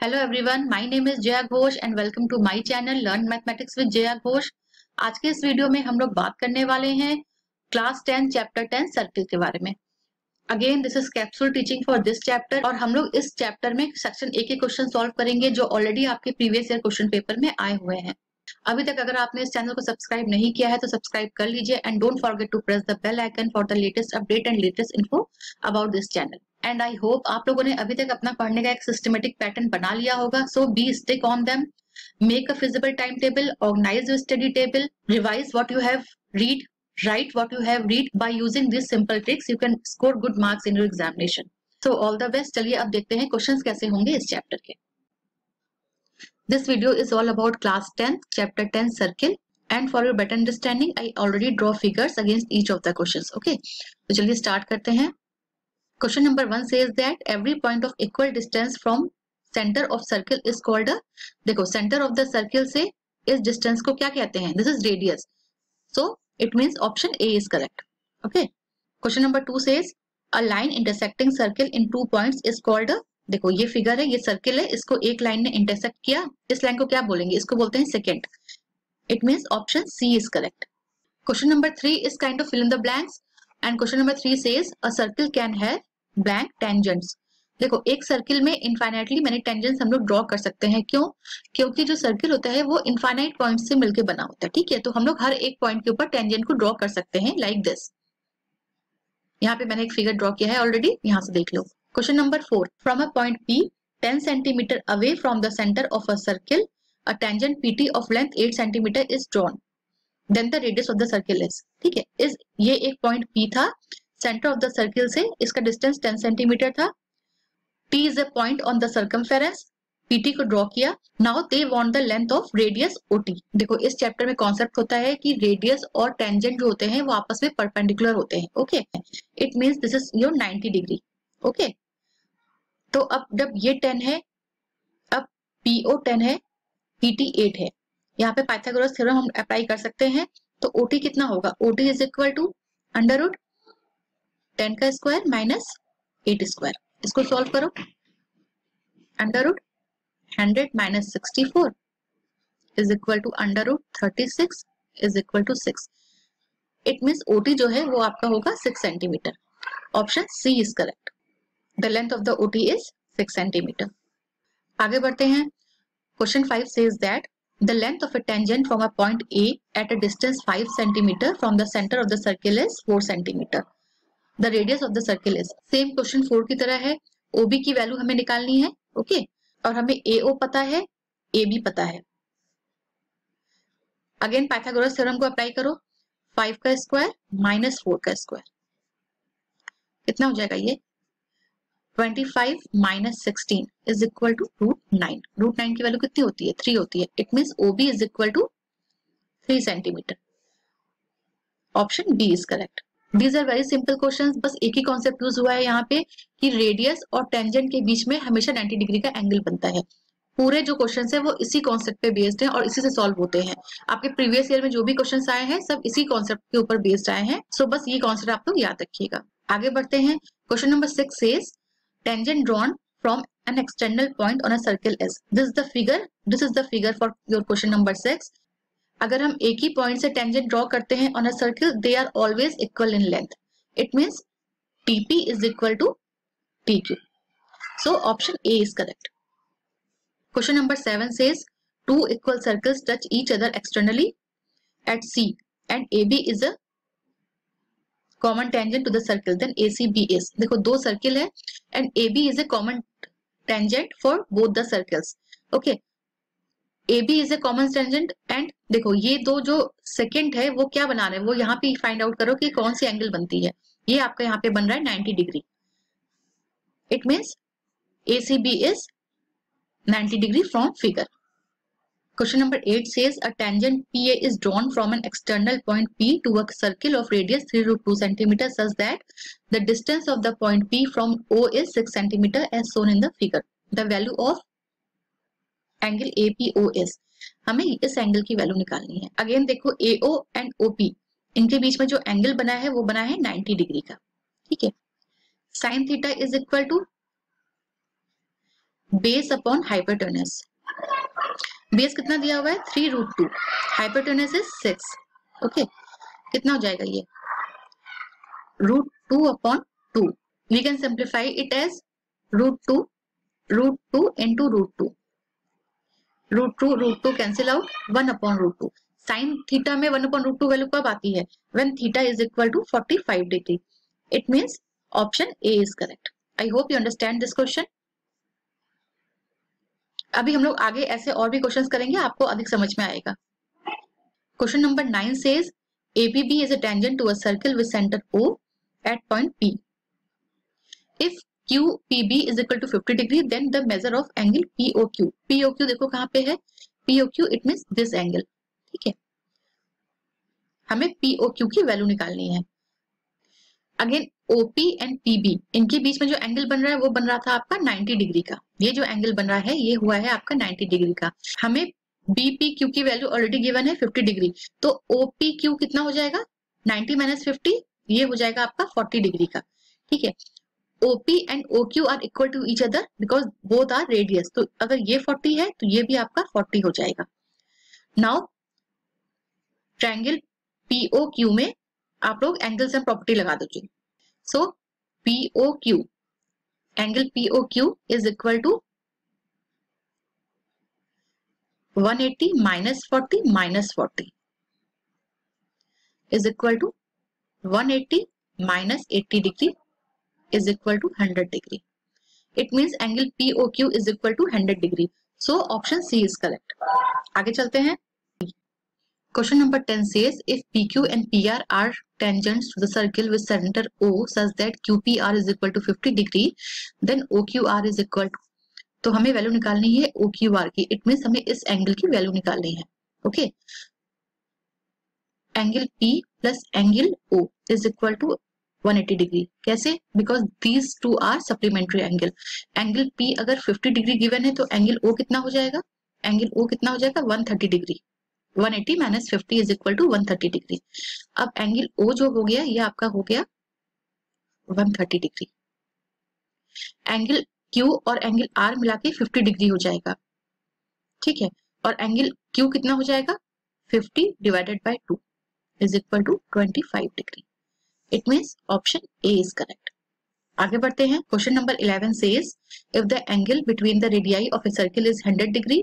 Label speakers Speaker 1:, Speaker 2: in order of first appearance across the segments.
Speaker 1: Hello everyone, my name is Jaya Ghosh and welcome to my channel learn mathematics with Jaya Ghosh. आज के इस video में हम लोग बात करने वाले हैं क्लास 10 चैप्टर 10 सर्किल के बारे में। Again this is capsule teaching for this chapter और हम लोग इस चैप्टर में सेक्शन ए के क्वेश्चन सॉल्व करेंगे जो ऑलरेडी आपके प्रीवियस ईयर क्वेश्चन पेपर में आए हुए हैं। अभी तक अगर आपने इस चैनल को सब्सक्राइब नहीं किया है तो सब्सक्राइब कर लीजिए and don't forget to press the bell icon for the latest update and latest info about this channel. And I hope आप लोगों ने अभी तक अपना पढ़ने का एक सिस्टमेटिक पैटर्न बना लिया होगा। So be stick on them, make a feasible time table, organise your study table, revise what you have read, write what you have read. By using these simple tricks you can score good marks in your examination. So all the best. चलिए अब देखते हैं questions कैसे होंगे इस chapter के। This video is all about class 10 chapter 10 circle and for your better understanding I already draw figures against each of the questions. Okay, तो चलिए स्टार्ट करते हैं। Question number 1 says that every point of equal distance from center of circle is called a, देखो center of the circle से इस distance को क्या कहते हैं? This is radius. So it means option A is correct. Okay. Question number 2 says a line intersecting circle in 2 points is called a, देखो ये figure है, ये सर्किल है, इसको एक लाइन ने इंटरसेक्ट किया, इस लाइन को क्या बोलेंगे? इसको बोलते हैं second. It means option C is correct. Question number 3 is kind of fill in the blanks and question number 3 says a circle can have blank tangents. देखो एक सर्किल में इनफाइनाइटली मैनी टेंजेंट्स हम लोग ड्रॉ कर सकते हैं। क्यों? क्योंकि जो सर्किल होता है वो इनफाइनाइट पॉइंट से मिलकर बना होता है। ठीक है, तो हम लोग हर एक पॉइंट के ऊपर टेंजेंट को ड्रॉ कर सकते हैं लाइक दिस। यहाँ पे मैंने एक फिगर ड्रॉ किया है ऑलरेडी, यहाँ से देख लो। Question number 4, from a point P 10 centimetre away from the centre of a circle a tangent PT of length 8 centimetre is drawn, then the radius of the circle is. ठीक है, इस ये एक पॉइंट P था, centre of the circle से इसका distance 10 centimetre था। T is a point on the circumference, PT को ड्रॉ किया। Now they want the length of radius OT। देखो इस चैप्टर में कॉन्सेप्ट होता है कि रेडियस और टेंजेंट जो होते हैं वो आपस में परपेंडिकुलर होते हैं। Okay, it means this is your 90 degree. Okay, तो अब जब ये 10 है, अब PO 10 है, PT 8 है, यहाँ पे पाइथागोरस थ्योरम हम अप्लाई कर सकते हैं। तो OT कितना होगा? OT is equal to under root 10 का स्क्वायर माइनस 8 स्क्वायर। इसको सॉल्व करो। Under root 100 minus 64 is equal to under root 36 is equal to 6। It means OT जो है वो आपका होगा 6 centimetre. Option C is correct. The length of the OT is 6 centimetre. आगे बढ़ते हैं। Question 5 says that the length of a tangent from a point A at a distance 5 centimeter from the center of the circle is 4 centimeter. The radius of the circle is, same question 4 की तरह है। OB की value हमें निकालनी है। Okay, और हमें AO पता है, AB पता है। अगेन पाइथागोरस थ्योरम को अप्लाई करो। 5 का स्क्वायर माइनस 4 का स्क्वायर कितना हो जाएगा? ये 25 minus 16 is equal to root 9। Root 9 की वैल्यू कितनी होती है? 3 होती है। It means OB is equal to 3 centimetre. Option B is correct. These are very simple questions, बस एक ही कॉन्सेप्ट यूज हुआ है यहाँ पे कि रेडियस और टेंजेंट के बीच में हमेशा 90 डिग्री का एंगल बनता है। पूरे जो क्वेश्चंस है वो इसी कॉन्सेप्ट पे बेस्ड है और इसी से सॉल्व होते हैं। आपके प्रीवियस ईयर में जो भी क्वेश्चंस आए हैं सब इसी कॉन्सेप्ट के ऊपर बेस्ड आए हैं। सो बस ये कॉन्सेप्ट आप लोग याद रखिएगा। आगे बढ़ते हैं। Question number 6 says tangent drawn from an external point on a circle is. This is the figure. This is the figure for your question number 6. अगर हम एक ही पॉइंट से टेंजेंट ड्रॉ करते हैं on a circle, they are always equal in length. It means TP is equal to TQ. So option A is correct. Question number 7 says two equal circles touch each other externally at C and AB is a common tangent to the circle, then ACB is, देखो दो circle है and AB is a common tangent for both the circles. Okay, AB is a common tangent and देखो ये दो जो second है वो क्या बना रहे हैं, वो यहाँ पे फाइंड आउट करो कि कौन सी एंगल बनती है। ये आपका यहाँ पे बन रहा है 90 degree. It means ACB is 90 degree from figure. Question number 8 says a tangent PA is drawn from an external point P to a circle of radius 3 root 2 cm such that the distance of the point P from O is 6 cm as shown in the figure. The value of angle APO is, हमें इस angle की value निकालनी है। Again देखो AO and OP इनके बीच में जो angle बना है वो बना है 90 डिग्री का। ठीक है, sine theta is equal to base upon hypotenuse. Base कितना दिया हुआ है 3√2, हाइपोटेनस इज 6। ओके, कितना हो जाएगा ये √2 upon 2। We can simplify it as √2 into √2। √2 cancel out, 1 upon √2। Sine theta में 1 अपॉन √2 वैल्यू कब आती है? When theta is equal to 45 degree. It means option A is correct. I hope you understand this question. अभी हम लोग आगे ऐसे और भी क्वेश्चंस करेंगे, आपको अधिक समझ में आएगा। Question number 9 says ABB is a tangent to a circle with center O at point P. If QPB is equal to 50 degree, then the measure of angle POQ. POQ देखो कहाँ पे है, POQ it means this angle। ठीक है, हमें POQ की value निकालनी है। अगेन OP एंड PB, इनके बीच में जो एंगल बन रहा है वो बन रहा था आपका 90 डिग्री का। ये जो एंगल बन रहा है ये हुआ है आपका 90 डिग्री का। हमें BPQ की वैल्यू ऑलरेडी गिवन है 50 डिग्री, तो OPQ कितना हो जाएगा 90 माइनस 50, ये हो जाएगा आपका 40 डिग्री का। ठीक है, OP and OQ are equal to each other because both are radius, तो अगर ये 40 है तो ये भी आपका 40 हो जाएगा। नाउ ट्रायंगल POQ में आप लोग एंगल्स एंड प्रॉपर्टी लगा दीजिए। So POQ, angle POQ is equal to 180 minus 40 minus 40 is equal to 180 minus 80 degree is equal to 100 degree. It means angle POQ is equal to 100 degree. So option C is correct. आगे चलते हैं। Question number 10 says if PQ and PR are tangents to the circle with center O such that QPR is equal to 50 degree, then OQR is equal to, तो हमें value निकालनी है OQR की। It means हमें इस angle की value निकालनी है। Okay, angle P plus angle O is equal to 180 degree. कैसे? Because these two are supplementary angle. Angle P अगर 50 डिग्री गिवन है तो एंगल O कितना हो जाएगा? एंगल O कितना हो जाएगा 130 degree. 180 minus 50 is equal to 130 degree. अब एंगल O जो हो गया ये आपका हो गया 130 डिग्री। एंगल Q और एंगल R मिला के 50 डिग्री हो जाएगा। ठीक है, और एंगल Q कितना हो जाएगा 50 divided by 2 is equal to 25 degree. It means option A is correct. आगे बढ़ते हैं। Question number 11 says if the angle between the radii of a circle is 100 degree,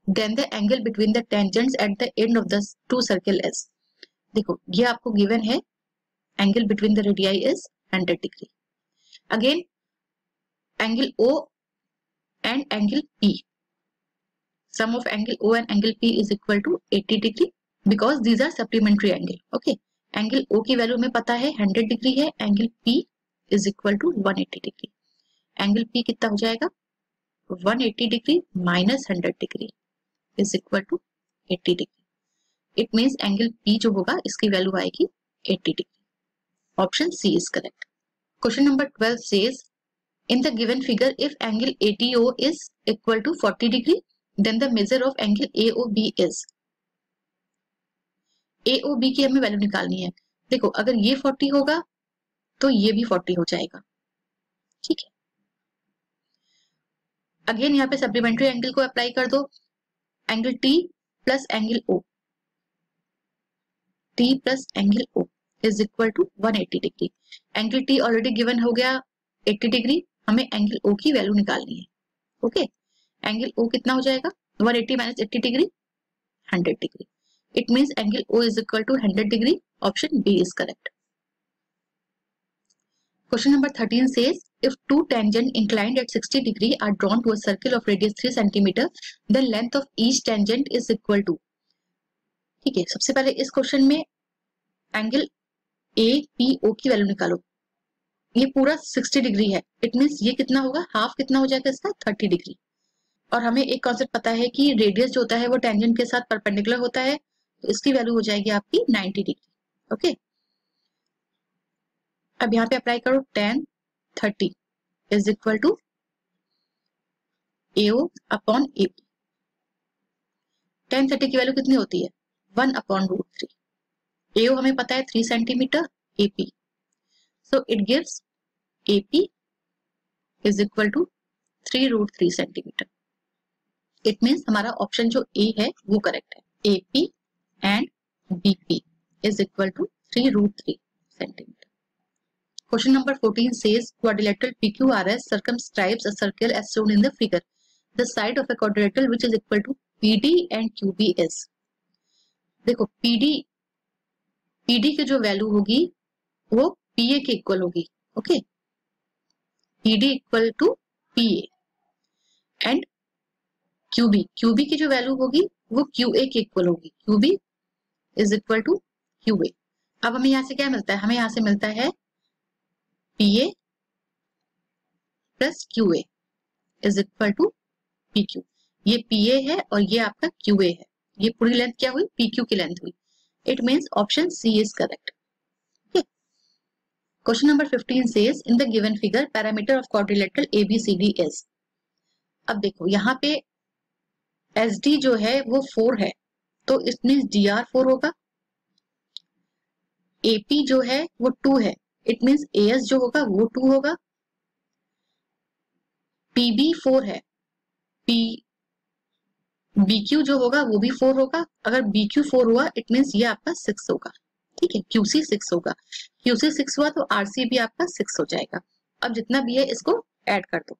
Speaker 1: then the angle between the tangents at the end of the two circle is, देखो ये आपको given है angle between the radii is 100 degree. Again angle O and angle P, sum of angle O and angle P is equal to 80 degree because these are supplementary angle. Okay, angle O की value में पता है 100 degree है, angle P is equal to 180 degree. Angle P कितना हो जाएगा 180 degree minus 100 degree is equal to 80 degree. It means angle P जो होगा इसकी वैल्यू आएगी 80 degree. Option C is correct. Question number 12 says in the given figure if angle ATO is equal to 40 degree then the measure of angle AOB is. AOB की हमें value निकालनी है। देखो अगर ये 40 होगा तो ये भी 40 हो जाएगा। ठीक है, अगेन यहाँ पे सप्लीमेंट्री एंगल को अप्लाई कर दो। Angle T plus angle O, T plus angle O is equal to 180 degree. Angle T already given हो गया 80 डिग्री, हमें एंगल O की वैल्यू निकालनी है। ओके, एंगल O कितना हो जाएगा 180 minus 80 degree 100 degree. It means angle O is equal to 100 degree. Option B is correct. Question number 13 says, if two tangents inclined at 60 degree are drawn to a circle of radius 3 cm, then length of each tangent is equal to. ठीक है, सबसे पहले इस question में angle APO की value निकालो। ये पूरा 60 डिग्री है, इट मीन्स ये कितना होगा हाफ कितना हो जाएगा इसका 30 डिग्री। और हमें एक कॉन्सेप्ट पता है कि रेडियस जो होता है वो टेंजेंट के साथ परपेंडिकुलर होता है, तो इसकी वैल्यू हो जाएगी आपकी 90 डिग्री। ओके, अब यहाँ पे अप्लाई करो tan 30 is equal to AO upon AP। tan 30 की वैल्यू कितनी होती है 1 अपॉन √3। AO हमें पता है 3 centimetre, AP so it gives AP is equal to 3√3 centimetre. It means हमारा ऑप्शन जो ए है वो करेक्ट है। AP and BP is equal to 3√3 centimetre. Question number 14 says quadrilateral PQRS circumscribes a circle as shown in the figure. The side of a quadrilateral which is equal to PD and QB is. देखो PD की जो value होगी वो PA के equal होगी। Okay, PD equal to PA and QB की जो value होगी वो QA के इक्वल होगी। QB is equal to QA। अब हमें यहाँ से क्या मिलता है? हमें यहाँ से मिलता है PA plus QA is equal to PQ। ये PA है और ये आपका QA है। ये पूरी लेंथ क्या हुई? PQ की लेंथ हुई। It means option C is correct. Question number 15 says in the given figure parameter of quadrilateral ABCD is. अब देखो यहाँ पे SD जो है वो 4 है, तो इट मीन्स DR 4 होगा। AP जो है वो 2 है, इट मीन्स AS जो होगा वो 2 होगा। PB 4 है, BQ जो होगा वो भी 4 होगा। अगर BQ 4 हुआ इट मीन्स ये आपका 6 होगा। ठीक है, QC 6 होगा। QC 6 हुआ तो RC भी आपका 6 हो जाएगा। अब जितना भी है इसको ऐड कर दो।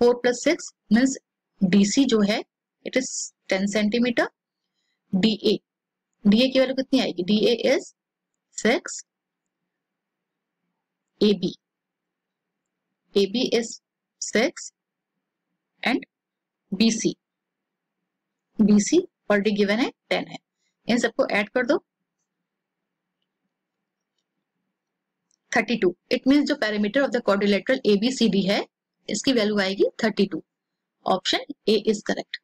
Speaker 1: 4 + 6 मीन्स DC जो है इट इज 10 सेंटीमीटर। DA की वैल्यू कितनी आएगी? DA is 6। AB is 6 and BC already given है 10 है। इन सबको ऐड कर दो 32। इट मीन्स जो parameter of the quadrilateral ABCD है इसकी वैल्यू आएगी 32। Option A is correct.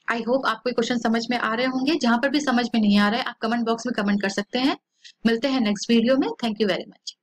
Speaker 1: I hope आपको क्वेश्चन समझ में आ रहे होंगे। जहां पर भी समझ में नहीं आ रहा है आप कमेंट बॉक्स में कमेंट कर सकते हैं। मिलते हैं नेक्स्ट वीडियो में। Thank you very much.